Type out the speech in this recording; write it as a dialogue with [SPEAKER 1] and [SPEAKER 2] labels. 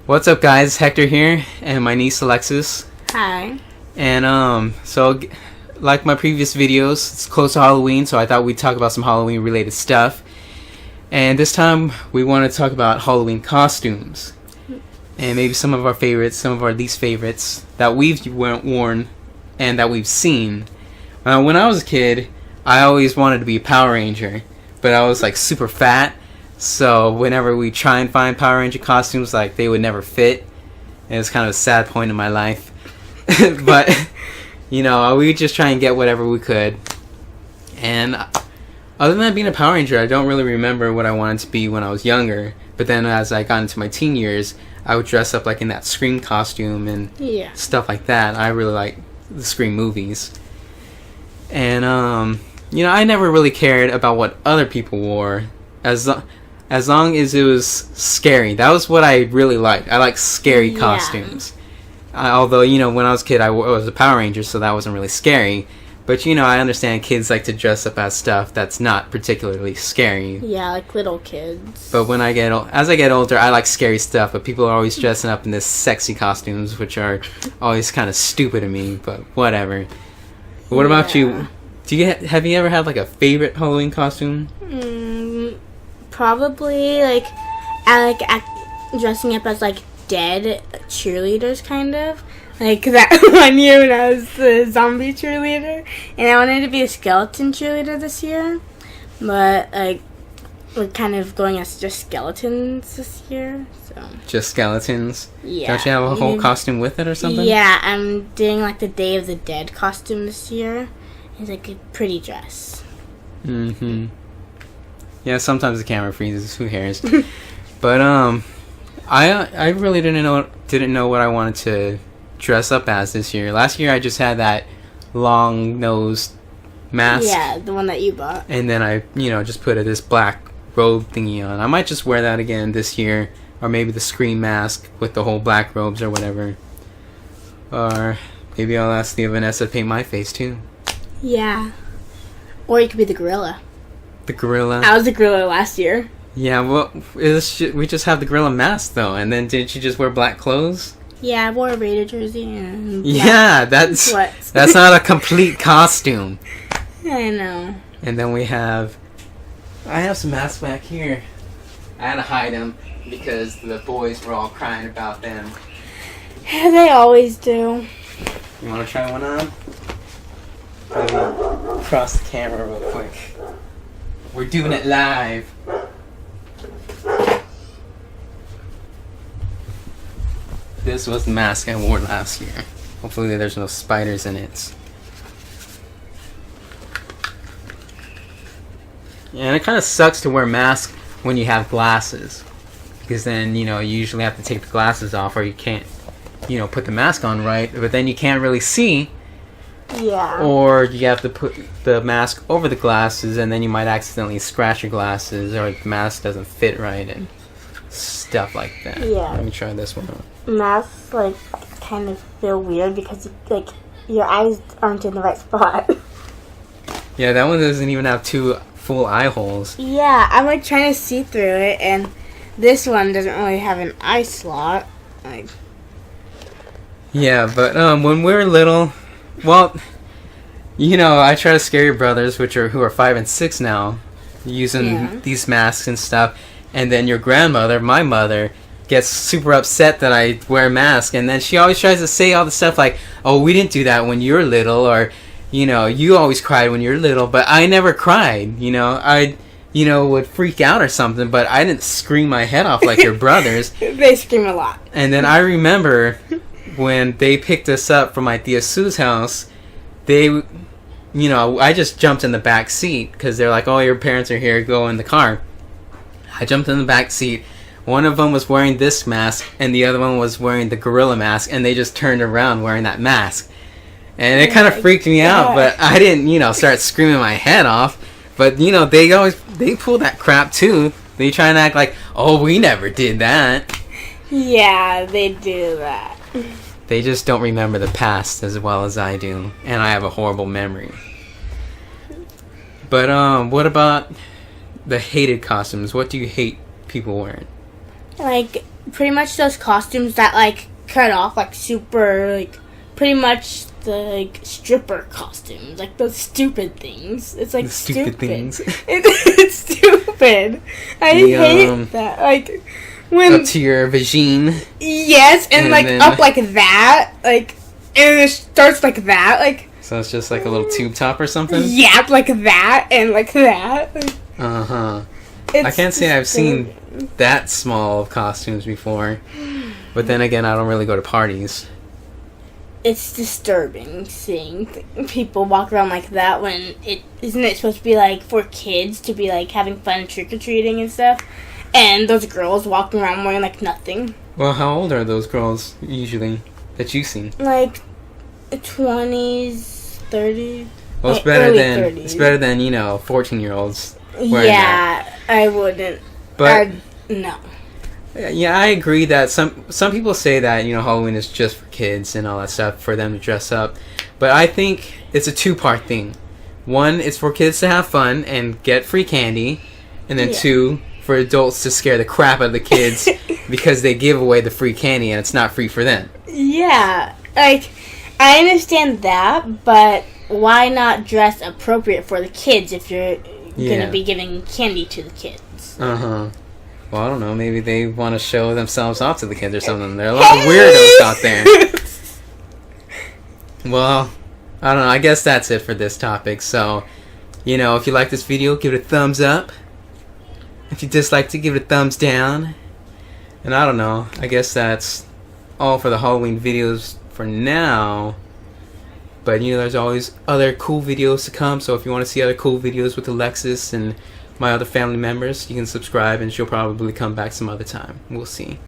[SPEAKER 1] What's up, guys? Hector here, and my niece Alexis.
[SPEAKER 2] Hi.
[SPEAKER 1] And like my previous videos, it's close to Halloween, so I thought we'd talk about some Halloween-related stuff. And this time, we want to talk about Halloween costumes, and maybe some of our favorites, some of our least favorites that we've worn and that we've seen. When I was a kid, I always wanted to be a Power Ranger, but I was like super fat. So whenever we try and find Power Ranger costumes, like they would never fit. And it was kind of a sad point in my life. But, you know, we would just try and get whatever we could. And other than being a Power Ranger, I don't really remember what I wanted to be when I was younger. But then as I got into my teen years, I would dress up like in that Scream costume and stuff like that. I really like the Scream movies. And, you know, I never really cared about what other people wore. As long as it was scary. That was what I really liked. I like scary costumes. Although, you know, when I was a kid, I was a Power Ranger, so that wasn't really scary. But, you know, I understand kids like to dress up as stuff that's not particularly scary.
[SPEAKER 2] Yeah, like little kids.
[SPEAKER 1] But when as I get older, I like scary stuff. But people are always dressing up in this sexy costumes, which are always kind of stupid to me. But whatever. What about you? Have you ever had like a favorite Halloween costume?
[SPEAKER 2] Probably I like dressing up as like dead cheerleaders, kind of like that one year when I was the zombie cheerleader, and I wanted to be a skeleton cheerleader this year, but like we're kind of going as just skeletons this year. So
[SPEAKER 1] just skeletons?
[SPEAKER 2] Yeah.
[SPEAKER 1] Don't you have a whole costume with it or something?
[SPEAKER 2] Yeah, I'm doing like the Day of the Dead costume this year. It's like a pretty dress.
[SPEAKER 1] Mm-hmm. Yeah, sometimes the camera freezes. Who cares? But I really didn't know what I wanted to dress up as this year. Last year I just had that long nosed mask.
[SPEAKER 2] Yeah, the one that you bought.
[SPEAKER 1] And then I, just put this black robe thingy on. I might just wear that again this year, or maybe the Scream mask with the whole black robes or whatever. Or maybe I'll ask the Vanessa to paint my face too.
[SPEAKER 2] Yeah. Or you could be the gorilla.
[SPEAKER 1] The gorilla?
[SPEAKER 2] I was the gorilla last year.
[SPEAKER 1] Yeah, well, we just have the gorilla mask, though. And then didn't you just wear black clothes?
[SPEAKER 2] Yeah, I wore a Raider jersey and
[SPEAKER 1] yeah, that's not a complete costume.
[SPEAKER 2] I know.
[SPEAKER 1] And then I have some masks back here. I had to hide them because the boys were all crying about them.
[SPEAKER 2] Yeah, they always do.
[SPEAKER 1] You want to try one on? Let me cross the camera real quick. We're doing it live. This was the mask I wore last year. Hopefully there's no spiders in it. Yeah, and it kind of sucks to wear masks when you have glasses. Because then, you usually have to take the glasses off or you can't, put the mask on right. But then you can't really see.
[SPEAKER 2] Yeah.
[SPEAKER 1] Or you have to put the mask over the glasses and then you might accidentally scratch your glasses or the mask doesn't fit right and stuff like that.
[SPEAKER 2] Yeah.
[SPEAKER 1] Let me try this one out.
[SPEAKER 2] Masks, kind of feel weird because, your eyes aren't in the right spot.
[SPEAKER 1] Yeah, that one doesn't even have two full eye holes.
[SPEAKER 2] Yeah, I'm, trying to see through it, and this one doesn't really have an eye slot.
[SPEAKER 1] Yeah, but when we were little... Well, I try to scare your brothers, who are 5 and 6 now, using these masks and stuff. And then your grandmother, my mother, gets super upset that I wear a mask. And then she always tries to say all the stuff like, oh, we didn't do that when you were little. Or, you always cried when you were little. But I never cried, I, would freak out or something. But I didn't scream my head off like your brothers.
[SPEAKER 2] They scream a lot.
[SPEAKER 1] And then I remember... when they picked us up from my Tia Sue's house, I just jumped in the back seat because they're like, oh, your parents are here, go in the car. I jumped in the back seat. One of them was wearing this mask and the other one was wearing the gorilla mask, and they just turned around wearing that mask. And it kind of freaked me out, but I didn't, start screaming my head off. But, they pull that crap too. They try and act like, oh, we never did that.
[SPEAKER 2] Yeah, they do that.
[SPEAKER 1] They just don't remember the past as well as I do, and I have a horrible memory. But what about the hated costumes? What do you hate people wearing?
[SPEAKER 2] Like pretty much those costumes that like cut off like super like pretty much the like stripper costumes, like those stupid things. It's like
[SPEAKER 1] The stupid things.
[SPEAKER 2] It's stupid. I hate that. Like when
[SPEAKER 1] Up to your vagine.
[SPEAKER 2] yes, and like
[SPEAKER 1] then,
[SPEAKER 2] up like that, like and it starts like that, like
[SPEAKER 1] So it's just like a little tube top or something?
[SPEAKER 2] yeah, like that and like that. Like,
[SPEAKER 1] Uh-huh. I
[SPEAKER 2] it's
[SPEAKER 1] can't say I've seen
[SPEAKER 2] disturbing.
[SPEAKER 1] that small of costumes before. But then again, I don't really go to parties.
[SPEAKER 2] It's disturbing seeing people walk around like that when it isn't it supposed to be like for kids to be like having fun trick or treating and stuff, and those girls walking around wearing like nothing.
[SPEAKER 1] Well, how old are those girls usually that you see?
[SPEAKER 2] Like 20s, 30s.
[SPEAKER 1] Well, it's
[SPEAKER 2] Like,
[SPEAKER 1] better
[SPEAKER 2] early
[SPEAKER 1] than
[SPEAKER 2] 30s.
[SPEAKER 1] it's better than 14-year-olds. wearing
[SPEAKER 2] Yeah, I wouldn't.
[SPEAKER 1] But
[SPEAKER 2] no.
[SPEAKER 1] yeah, I agree that some people say that Halloween is just for kids and all that stuff for them to dress up, but I think it's a two-part thing. One, it's for kids to have fun and get free candy, and then
[SPEAKER 2] Yeah.
[SPEAKER 1] two, for adults to scare the crap out of the kids because they give away the free candy and it's not free for them.
[SPEAKER 2] Yeah, like I understand that, but why not dress appropriate for the kids if you're
[SPEAKER 1] Yeah.
[SPEAKER 2] gonna be giving candy to the kids?
[SPEAKER 1] Uh-huh. Well, I don't know. Maybe they want to show themselves off to the kids or something. There are a lot of weirdos out there. Well, I don't know. I guess that's it for this topic. So, if you like this video, give it a thumbs up. If you dislike it, give it a thumbs down. And I don't know. I guess that's all for the Halloween videos for now. But, there's always other cool videos to come. So if you want to see other cool videos with Alexis and my other family members, you can subscribe and she'll probably come back some other time. We'll see.